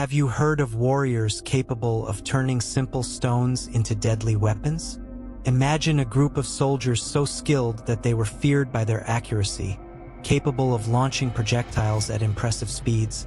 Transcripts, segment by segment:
Have you heard of warriors capable of turning simple stones into deadly weapons? Imagine a group of soldiers so skilled that they were feared by their accuracy, capable of launching projectiles at impressive speeds,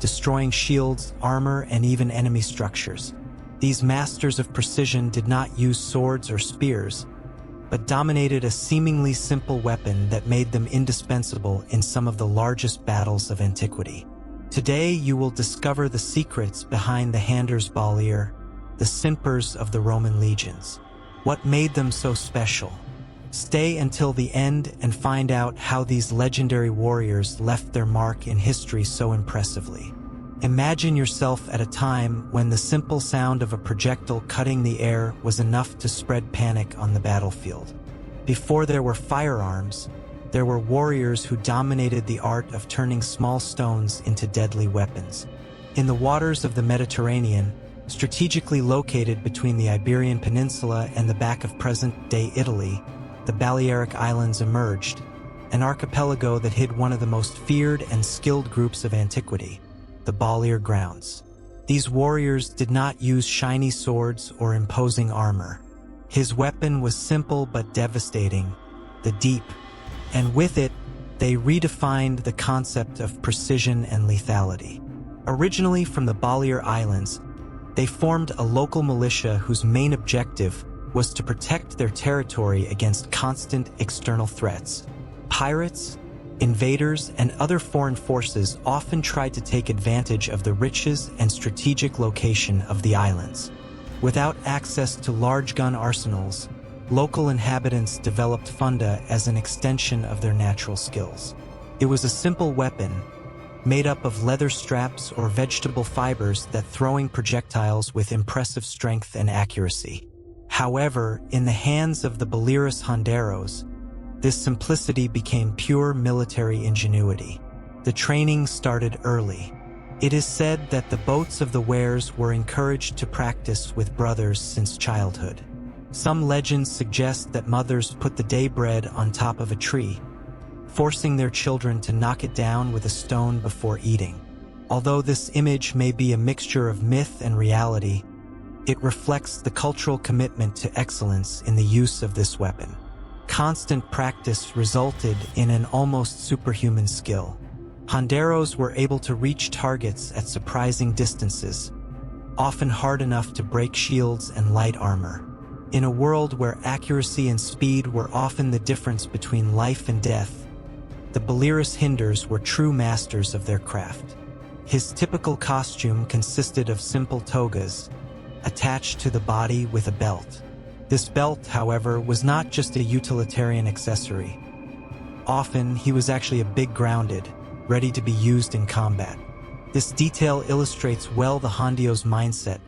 destroying shields, armor, and even enemy structures. These masters of precision did not use swords or spears, but dominated a seemingly simple weapon that made them indispensable in some of the largest battles of antiquity. Today you will discover the secrets behind the Honderos Balearic, the simpers of the Roman legions. What made them so special? Stay until the end and find out how these legendary warriors left their mark in history so impressively. Imagine yourself at a time when the simple sound of a projectile cutting the air was enough to spread panic on the battlefield. Before there were firearms, there were warriors who dominated the art of turning small stones into deadly weapons. In the waters of the Mediterranean, strategically located between the Iberian Peninsula and the back of present-day Italy, the Balearic Islands emerged, an archipelago that hid one of the most feared and skilled groups of antiquity, the Balearic Grounds. These warriors did not use shiny swords or imposing armor. His weapon was simple but devastating, the deep, and with it, they redefined the concept of precision and lethality. Originally from the Balearic Islands, they formed a local militia whose main objective was to protect their territory against constant external threats. Pirates, invaders, and other foreign forces often tried to take advantage of the riches and strategic location of the islands. Without access to large gun arsenals, local inhabitants developed funda as an extension of their natural skills. It was a simple weapon, made up of leather straps or vegetable fibers that throwing projectiles with impressive strength and accuracy. However, in the hands of the Balearic Honderos, this simplicity became pure military ingenuity. The training started early. It is said that the boats of the wares were encouraged to practice with brothers since childhood. Some legends suggest that mothers put the day bread on top of a tree, forcing their children to knock it down with a stone before eating. Although this image may be a mixture of myth and reality, it reflects the cultural commitment to excellence in the use of this weapon. Constant practice resulted in an almost superhuman skill. Honderos were able to reach targets at surprising distances, often hard enough to break shields and light armor. In a world where accuracy and speed were often the difference between life and death, the Balearic Honderos were true masters of their craft. His typical costume consisted of simple togas, attached to the body with a belt. This belt, however, was not just a utilitarian accessory. Often, he was actually a big grounded, ready to be used in combat. This detail illustrates well the Honderos' mindset,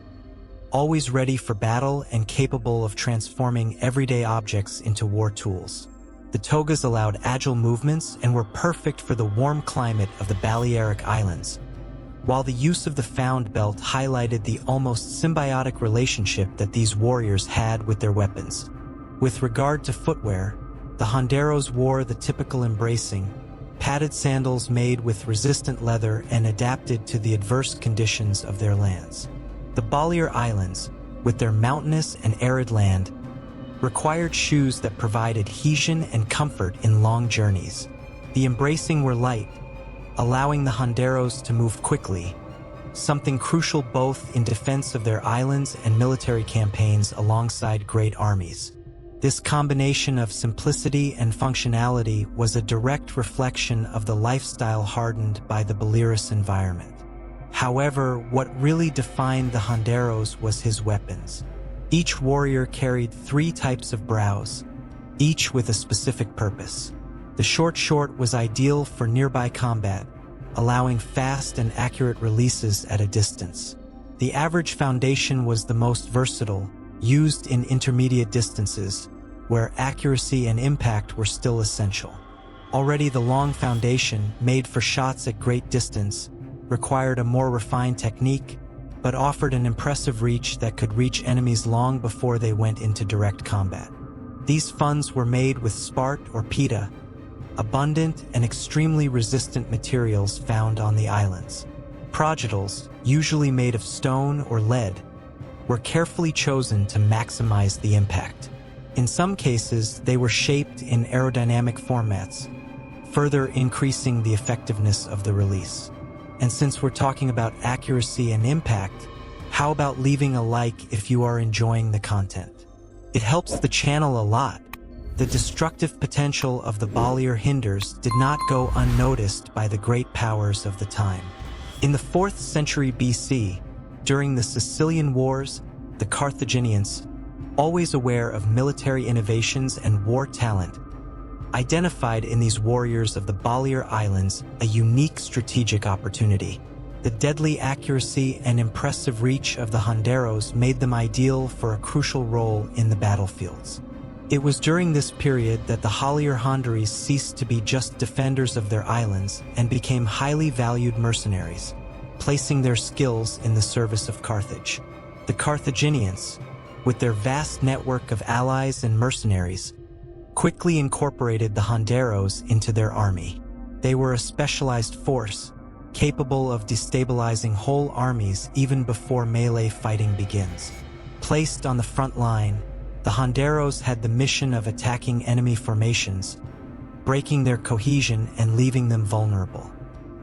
always ready for battle and capable of transforming everyday objects into war tools. The togas allowed agile movements and were perfect for the warm climate of the Balearic Islands, while the use of the found belt highlighted the almost symbiotic relationship that these warriors had with their weapons. With regard to footwear, the Honderos wore the typical embracing, padded sandals made with resistant leather and adapted to the adverse conditions of their lands. The Balearic Islands, with their mountainous and arid land, required shoes that provide adhesion and comfort in long journeys. The embracing were light, allowing the Honderos to move quickly, something crucial both in defense of their islands and military campaigns alongside great armies. This combination of simplicity and functionality was a direct reflection of the lifestyle hardened by the Balearic environment. However, what really defined the Honderos was his weapons. Each warrior carried 3 types of brows, each with a specific purpose. The short was ideal for nearby combat, allowing fast and accurate releases at a distance. The average foundation was the most versatile, used in intermediate distances, where accuracy and impact were still essential. Already the long foundation, made for shots at great distance, required a more refined technique, but offered an impressive reach that could reach enemies long before they went into direct combat. These funds were made with spart or pita, abundant and extremely resistant materials found on the islands. projectiles, usually made of stone or lead, were carefully chosen to maximize the impact. In some cases, they were shaped in aerodynamic formats, further increasing the effectiveness of the release. And since we're talking about accuracy and impact, how about leaving a like if you are enjoying the content? It helps the channel a lot. The destructive potential of the Balearic Honderos did not go unnoticed by the great powers of the time. In the 4th century BC, during the Sicilian Wars, the Carthaginians, always aware of military innovations and war talent, identified in these warriors of the Balearic Islands a unique strategic opportunity. The deadly accuracy and impressive reach of the Honderos made them ideal for a crucial role in the battlefields. It was during this period that the Balearic Honderos ceased to be just defenders of their islands and became highly valued mercenaries, placing their skills in the service of Carthage. The Carthaginians, with their vast network of allies and mercenaries, quickly incorporated the Honderos into their army. They were a specialized force, capable of destabilizing whole armies even before melee fighting begins. Placed on the front line, the Honderos had the mission of attacking enemy formations, breaking their cohesion and leaving them vulnerable.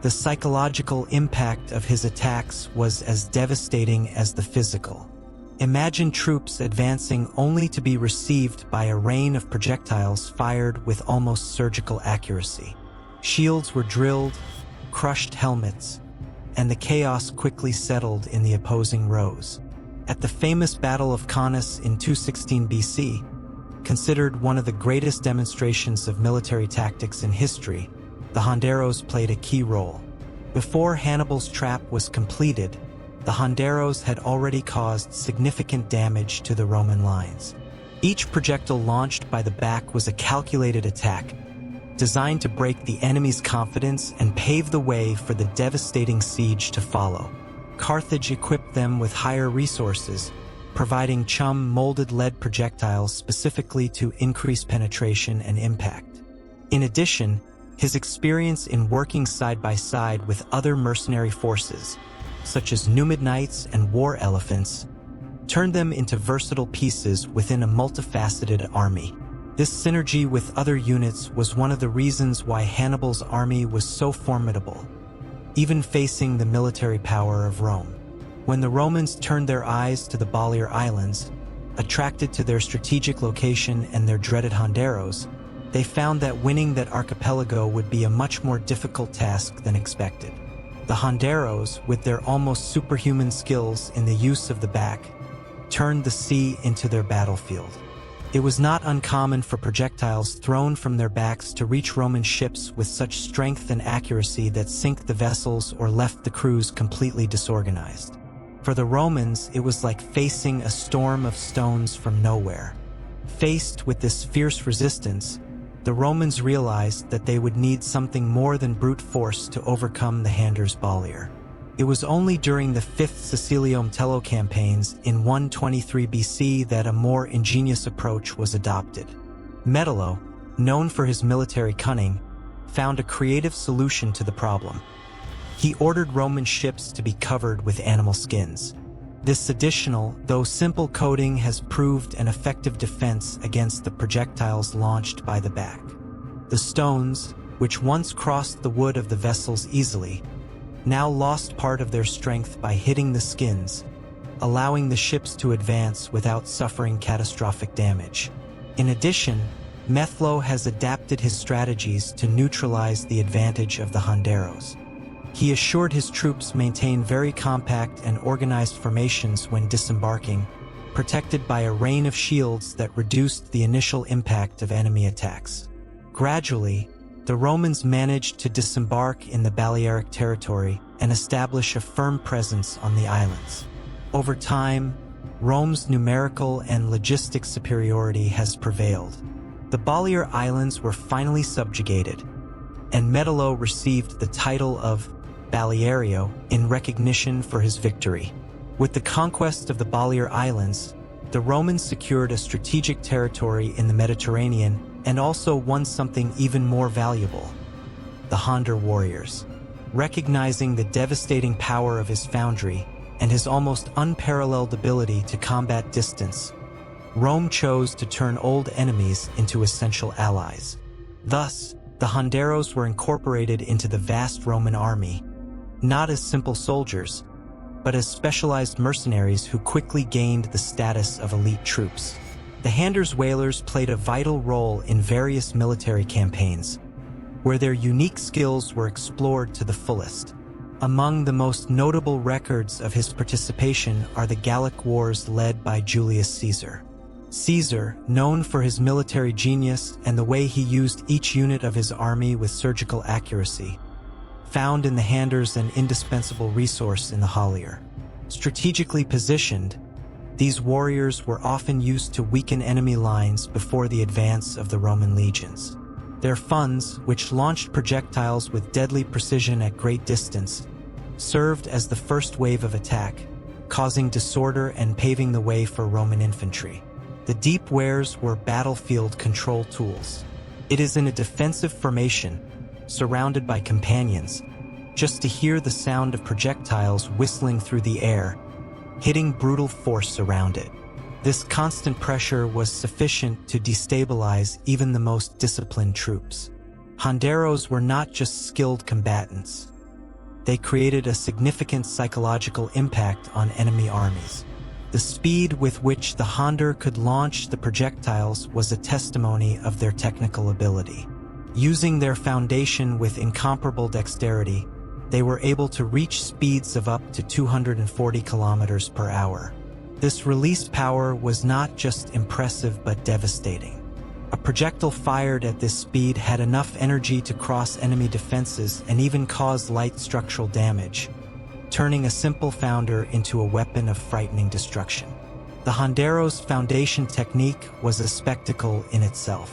The psychological impact of his attacks was as devastating as the physical. Imagine troops advancing only to be received by a rain of projectiles fired with almost surgical accuracy. Shields were drilled, crushed helmets, and the chaos quickly settled in the opposing rows. At the famous Battle of Cannae in 216 BC, considered one of the greatest demonstrations of military tactics in history, the Honderos played a key role. Before Hannibal's trap was completed, the Honderos had already caused significant damage to the Roman lines. Each projectile launched by the back was a calculated attack, designed to break the enemy's confidence and pave the way for the devastating siege to follow. Carthage equipped them with higher resources, providing chum-molded lead projectiles specifically to increase penetration and impact. In addition, his experience in working side by side with other mercenary forces, such as Numid Knights and War Elephants, turned them into versatile pieces within a multifaceted army. This synergy with other units was one of the reasons why Hannibal's army was so formidable, even facing the military power of Rome. When the Romans turned their eyes to the Balearic Islands, attracted to their strategic location and their dreaded Honderos, they found that winning that archipelago would be a much more difficult task than expected. The Honderos, with their almost superhuman skills in the use of the back, turned the sea into their battlefield. It was not uncommon for projectiles thrown from their backs to reach Roman ships with such strength and accuracy that sink the vessels or left the crews completely disorganized. For the Romans, it was like facing a storm of stones from nowhere. Faced with this fierce resistance, the Romans realized that they would need something more than brute force to overcome the Honderos Balearic. It was only during the 5th Sicilium-Tello campaigns in 123 BC that a more ingenious approach was adopted. Metelo, known for his military cunning, found a creative solution to the problem. He ordered Roman ships to be covered with animal skins. This additional, though simple coating has proved an effective defense against the projectiles launched by the back. The stones, which once crossed the wood of the vessels easily, now lost part of their strength by hitting the skins, allowing the ships to advance without suffering catastrophic damage. In addition, Methlo has adapted his strategies to neutralize the advantage of the Honderos. He assured his troops maintain very compact and organized formations when disembarking, protected by a rain of shields that reduced the initial impact of enemy attacks. Gradually, the Romans managed to disembark in the Balearic territory and establish a firm presence on the islands. Over time, Rome's numerical and logistic superiority has prevailed. The Balearic Islands were finally subjugated, and Metelo received the title of Baleario in recognition for his victory. With the conquest of the Balearic Islands, the Romans secured a strategic territory in the Mediterranean and also won something even more valuable: the Honder warriors. Recognizing the devastating power of his foundry and his almost unparalleled ability to combat distance, Rome chose to turn old enemies into essential allies. Thus, the Honderos were incorporated into the vast Roman army, not as simple soldiers, but as specialized mercenaries who quickly gained the status of elite troops. The Honderos whalers played a vital role in various military campaigns, where their unique skills were explored to the fullest. Among the most notable records of his participation are the Gallic Wars led by Julius Caesar. Caesar, known for his military genius and the way he used each unit of his army with surgical accuracy, found in the Honderos an indispensable resource in the haulier. Strategically positioned, these warriors were often used to weaken enemy lines before the advance of the Roman legions. Their funds, which launched projectiles with deadly precision at great distance, served as the first wave of attack, causing disorder and paving the way for Roman infantry. The deep wares were battlefield control tools. It is in a defensive formation, surrounded by companions, just to hear the sound of projectiles whistling through the air, hitting brutal force around it. This constant pressure was sufficient to destabilize even the most disciplined troops. Honderos were not just skilled combatants. They created a significant psychological impact on enemy armies. The speed with which the Honder could launch the projectiles was a testimony of their technical ability. Using their foundation with incomparable dexterity, they were able to reach speeds of up to 240 kilometers per hour. This release power was not just impressive but devastating. A projectile fired at this speed had enough energy to cross enemy defenses and even cause light structural damage, turning a simple founder into a weapon of frightening destruction. The Honderos' foundation technique was a spectacle in itself.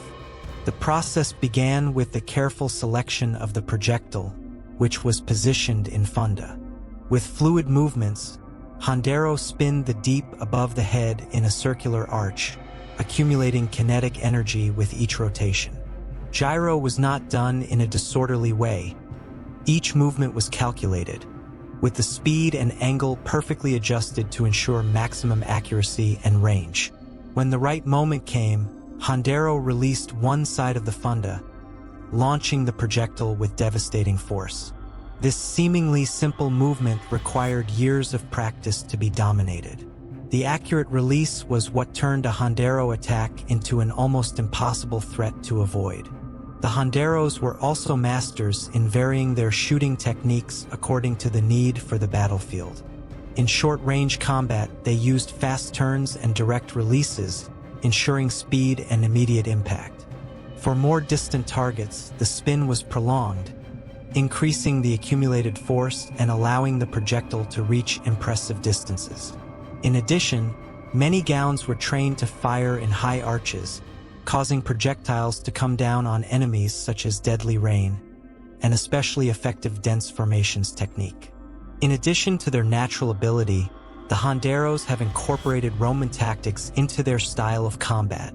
The process began with the careful selection of the projectile, which was positioned in funda. With fluid movements, Honderos spin the deep above the head in a circular arch, accumulating kinetic energy with each rotation. Gyro was not done in a disorderly way. Each movement was calculated, with the speed and angle perfectly adjusted to ensure maximum accuracy and range. When the right moment came, Hondero released one side of the funda, launching the projectile with devastating force. This seemingly simple movement required years of practice to be dominated. The accurate release was what turned a Hondero attack into an almost impossible threat to avoid. The Honderos were also masters in varying their shooting techniques according to the need for the battlefield. In short-range combat, they used fast turns and direct releases, ensuring speed and immediate impact. For more distant targets, the spin was prolonged, increasing the accumulated force and allowing the projectile to reach impressive distances. In addition, many gowns were trained to fire in high arches, causing projectiles to come down on enemies such as deadly rain, an especially effective dense formations technique. In addition to their natural ability, the Honderos have incorporated Roman tactics into their style of combat,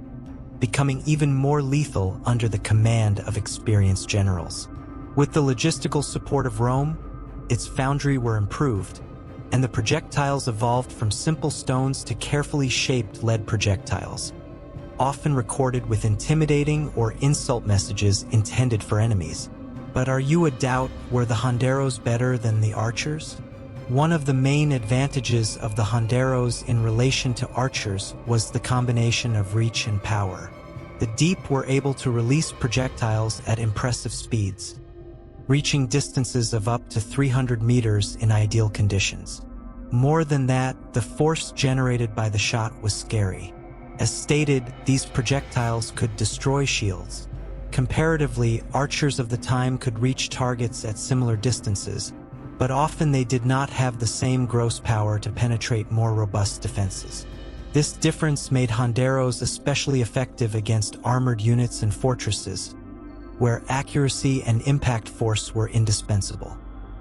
becoming even more lethal under the command of experienced generals. With the logistical support of Rome, its foundry were improved, and the projectiles evolved from simple stones to carefully shaped lead projectiles, often recorded with intimidating or insult messages intended for enemies. But are you a doubt, were the Honderos better than the archers? One of the main advantages of the Honderos in relation to archers was the combination of reach and power. The deep were able to release projectiles at impressive speeds, reaching distances of up to 300 meters in ideal conditions. More than that, the force generated by the shot was scary. As stated, these projectiles could destroy shields. Comparatively, archers of the time could reach targets at similar distances, but often they did not have the same gross power to penetrate more robust defenses. This difference made Honderos especially effective against armored units and fortresses, where accuracy and impact force were indispensable.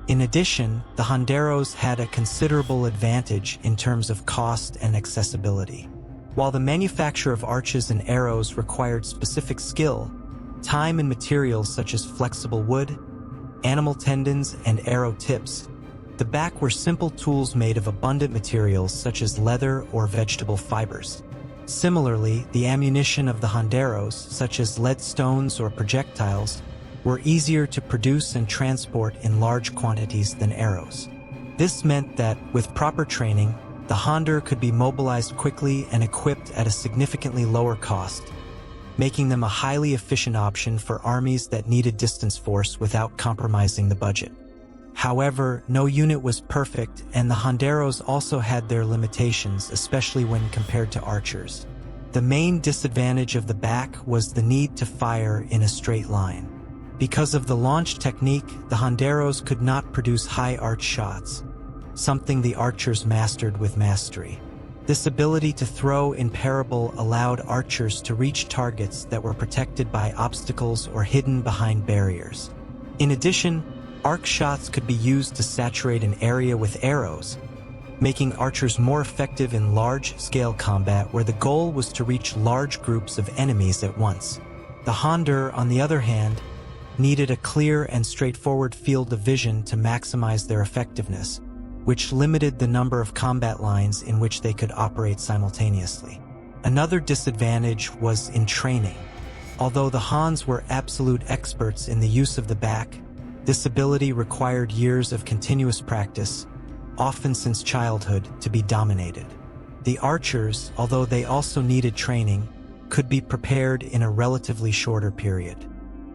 In addition, the Honderos had a considerable advantage in terms of cost and accessibility. While the manufacture of arches and arrows required specific skill, time and materials such as flexible wood, animal tendons, and arrow tips. The back were simple tools made of abundant materials such as leather or vegetable fibers. Similarly, the ammunition of the Honderos, such as lead stones or projectiles, were easier to produce and transport in large quantities than arrows. This meant that, with proper training, the Honder could be mobilized quickly and equipped at a significantly lower cost, making them a highly efficient option for armies that needed distance force without compromising the budget. However, no unit was perfect, and the Honderos also had their limitations, especially when compared to archers. The main disadvantage of the back was the need to fire in a straight line. Because of the launch technique, the Honderos could not produce high arch shots, something the archers mastered with mastery. This ability to throw in parable allowed archers to reach targets that were protected by obstacles or hidden behind barriers. In addition, arc shots could be used to saturate an area with arrows, making archers more effective in large-scale combat where the goal was to reach large groups of enemies at once. The Honder, on the other hand, needed a clear and straightforward field of vision to maximize their effectiveness, which limited the number of combat lines in which they could operate simultaneously. Another disadvantage was in training. Although the Hans were absolute experts in the use of the back, this ability required years of continuous practice, often since childhood, to be dominated. The archers, although they also needed training, could be prepared in a relatively shorter period.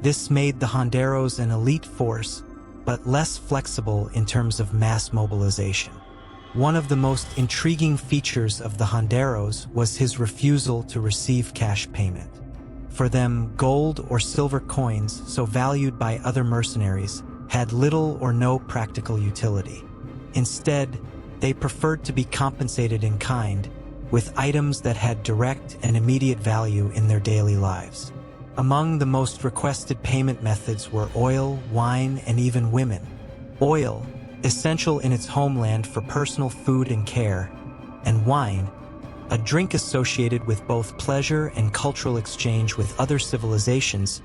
This made the Honderos an elite force, but less flexible in terms of mass mobilization. One of the most intriguing features of the Honderos was his refusal to receive cash payment. For them, gold or silver coins, so valued by other mercenaries, had little or no practical utility. Instead, they preferred to be compensated in kind, with items that had direct and immediate value in their daily lives. Among the most requested payment methods were oil, wine, and even women. Oil, essential in its homeland for personal food and care, and wine, a drink associated with both pleasure and cultural exchange with other civilizations,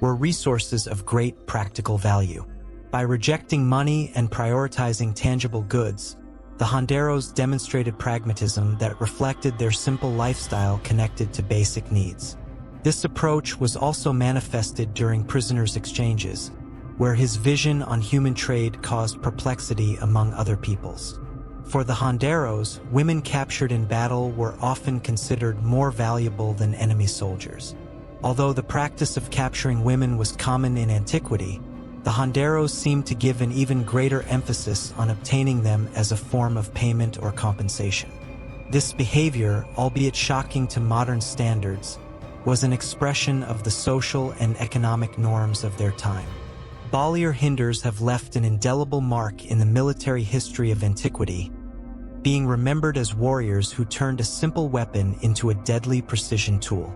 were resources of great practical value. By rejecting money and prioritizing tangible goods, the Honderos demonstrated pragmatism that reflected their simple lifestyle connected to basic needs. This approach was also manifested during prisoners' exchanges, where his vision on human trade caused perplexity among other peoples. For the Honderos, women captured in battle were often considered more valuable than enemy soldiers. Although the practice of capturing women was common in antiquity, the Honderos seemed to give an even greater emphasis on obtaining them as a form of payment or compensation. This behavior, albeit shocking to modern standards, was an expression of the social and economic norms of their time. Balearic Honderos have left an indelible mark in the military history of antiquity, being remembered as warriors who turned a simple weapon into a deadly precision tool.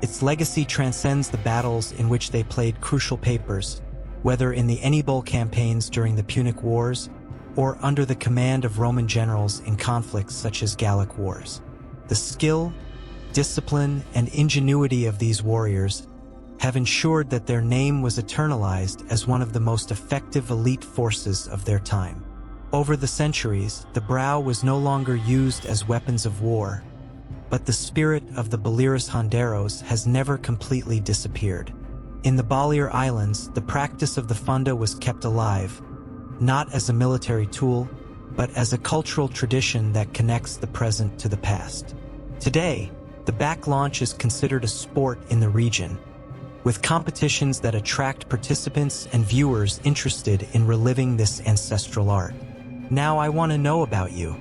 Its legacy transcends the battles in which they played crucial papers, whether in the Hannibal campaigns during the Punic Wars or under the command of Roman generals in conflicts such as Gallic Wars. The skill, discipline, and ingenuity of these warriors have ensured that their name was eternalized as one of the most effective elite forces of their time. Over the centuries, the brow was no longer used as weapons of war, but the spirit of the Balearic Honderos has never completely disappeared. In the Balearic Islands, the practice of the funda was kept alive, not as a military tool, but as a cultural tradition that connects the present to the past. Today, the back launch is considered a sport in the region, with competitions that attract participants and viewers interested in reliving this ancestral art. Now I want to know about you.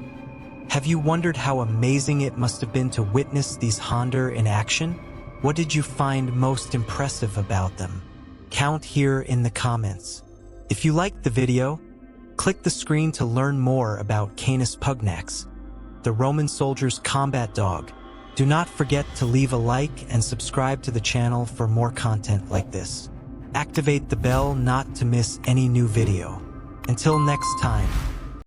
Have you wondered how amazing it must have been to witness these Honder in action? What did you find most impressive about them? Count here in the comments. If you liked the video, click the screen to learn more about Canis Pugnax, the Roman soldier's combat dog. Do not forget to leave a like and subscribe to the channel for more content like this. Activate the bell not to miss any new video. Until next time.